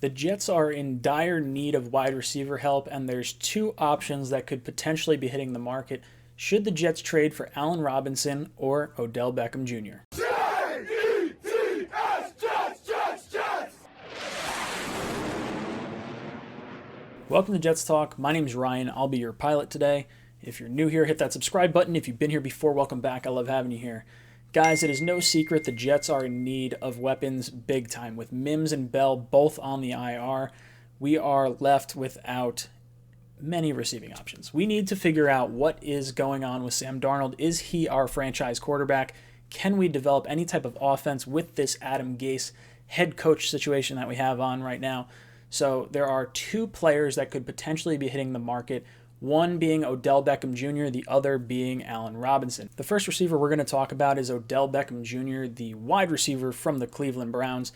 The Jets are in dire need of wide receiver help, and there's two options that could potentially be hitting the market should the Jets trade for Allen Robinson or Odell Beckham Jr. Welcome to Jets Talk. My name's Ryan. I'll be your pilot today. If you're new here, hit that subscribe button. If you've been here before, welcome back. I love having you here. Guys, it is no secret the Jets are in need of weapons big time. With Mims and Bell both on the IR, we are left without many receiving options. We need to figure out what is going on with Sam Darnold. Is he our franchise quarterback? Can we develop any type of offense with this Adam Gase head coach situation that we have on right now? So there are two players that could potentially be hitting the market, one being Odell Beckham Jr., the other being Allen Robinson. The first receiver we're going to talk about is Odell Beckham Jr., the wide receiver from the Cleveland Browns,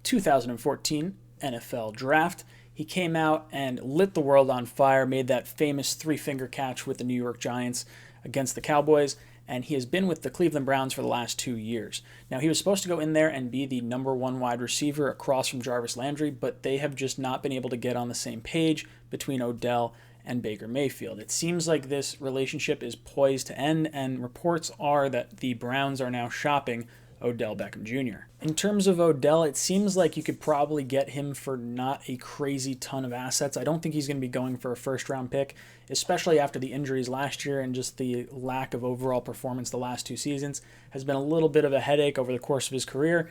2014 NFL Draft. He came out and lit the world on fire, made that famous three-finger catch with the New York Giants against the Cowboys, and he has been with the Cleveland Browns for the last 2 years. Now, he was supposed to go in there and be the number one wide receiver across from Jarvis Landry, but they have just not been able to get on the same page between Odell and Baker Mayfield. It seems like this relationship is poised to end, and reports are that the Browns are now shopping Odell Beckham Jr. In terms of Odell, it seems like you could probably get him for not a crazy ton of assets. I don't think he's going to be going for a first-round pick, especially after the injuries last year and just the lack of overall performance the last 2 seasons. Has been a little bit of a headache over the course of his career.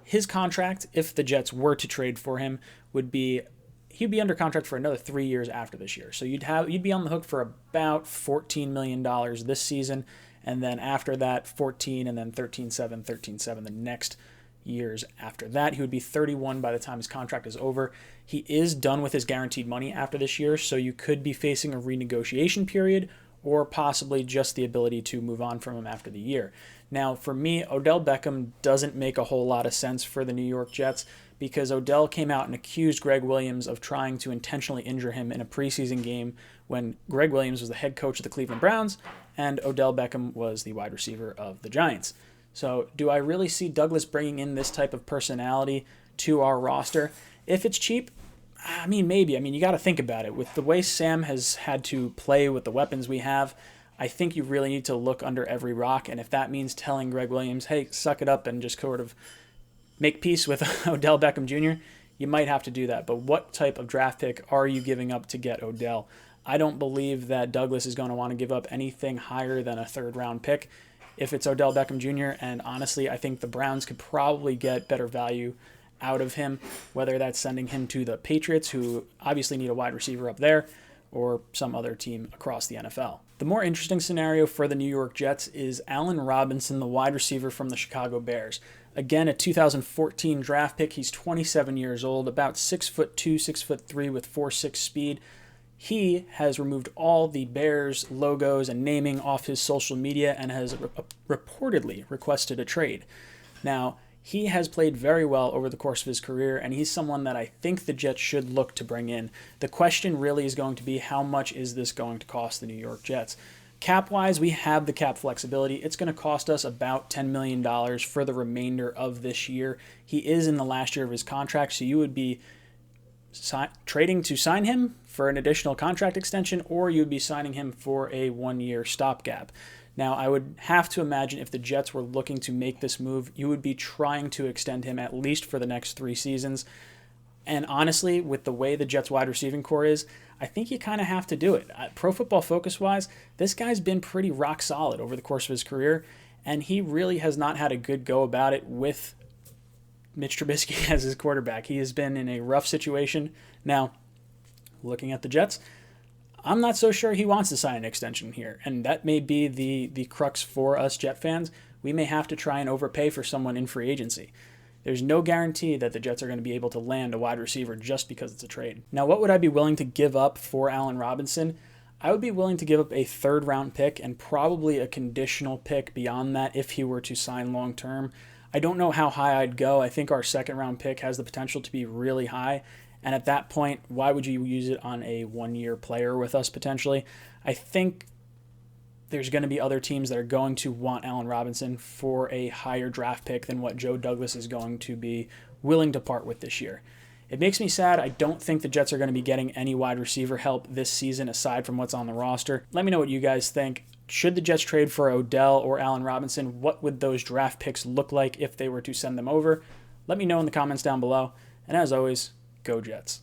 His contract, if the Jets were to trade for him, would be he'd be under contract for another 3 years after this year. So you'd be on the hook for about $14 million this season, and then after that 14, and then 13.7, 13.7 the next years after that. He would be 31 by the time his contract is over. He is done with his guaranteed money after this year, so you could be facing a renegotiation period or possibly just the ability to move on from him after the year. Now, for me, Odell Beckham doesn't make a whole lot of sense for the New York Jets because Odell came out and accused Greg Williams of trying to intentionally injure him in a preseason game when Greg Williams was the head coach of the Cleveland Browns and Odell Beckham was the wide receiver of the Giants. So do I really see Douglas bringing in this type of personality to our roster? If it's cheap, I mean, maybe. I mean, you got to think about it. With the way Sam has had to play with the weapons we have, I think you really need to look under every rock. And if that means telling Greg Williams, hey, suck it up and just sort of make peace with Odell Beckham Jr., you might have to do that. But what type of draft pick are you giving up to get Odell? I don't believe that Douglas is going to want to give up anything higher than a third-round pick if it's Odell Beckham Jr., and honestly, I think the Browns could probably get better value out of him, whether that's sending him to the Patriots, who obviously need a wide receiver up there, or some other team across the NFL. The more interesting scenario for the New York Jets is Allen Robinson, the wide receiver from the Chicago Bears. Again, a 2014 draft pick. He's 27 years old, about 6'2", 6'3", with 4.6 speed. He has removed all the Bears logos and naming off his social media and has reportedly requested a trade. Now, he has played very well over the course of his career, and he's someone that I think the Jets should look to bring in. The question really is going to be, how much is this going to cost the New York Jets? Cap-wise, we have the cap flexibility. It's going to cost us about $10 million for the remainder of this year. He is in the last year of his contract, so you would be trading to sign him for an additional contract extension, or you'd be signing him for a 1-year stopgap. Now, I would have to imagine if the Jets were looking to make this move, you would be trying to extend him at least for the next 3 seasons. And honestly, with the way the Jets wide receiving core is, I think you kind of have to do it. Pro Football Focus-wise, this guy's been pretty rock solid over the course of his career, and he really has not had a good go about it with Mitch Trubisky as his quarterback. He has been in a rough situation. Now, looking at the Jets, I'm not so sure he wants to sign an extension here, and that may be the crux for us Jet fans. We may have to try and overpay for someone in free agency. There's no guarantee that the Jets are going to be able to land a wide receiver just because it's a trade. Now, what would I be willing to give up for Allen Robinson? I would be willing to give up a 3rd-round pick and probably a conditional pick beyond that if he were to sign long-term. I don't know how high I'd go. I think our 2nd-round pick has the potential to be really high. And at that point, why would you use it on a 1-year player with us potentially? I think there's going to be other teams that are going to want Allen Robinson for a higher draft pick than what Joe Douglas is going to be willing to part with this year. It makes me sad. I don't think the Jets are going to be getting any wide receiver help this season aside from what's on the roster. Let me know what you guys think. Should the Jets trade for Odell or Allen Robinson? What would those draft picks look like if they were to send them over? Let me know in the comments down below. And as always, go Jets.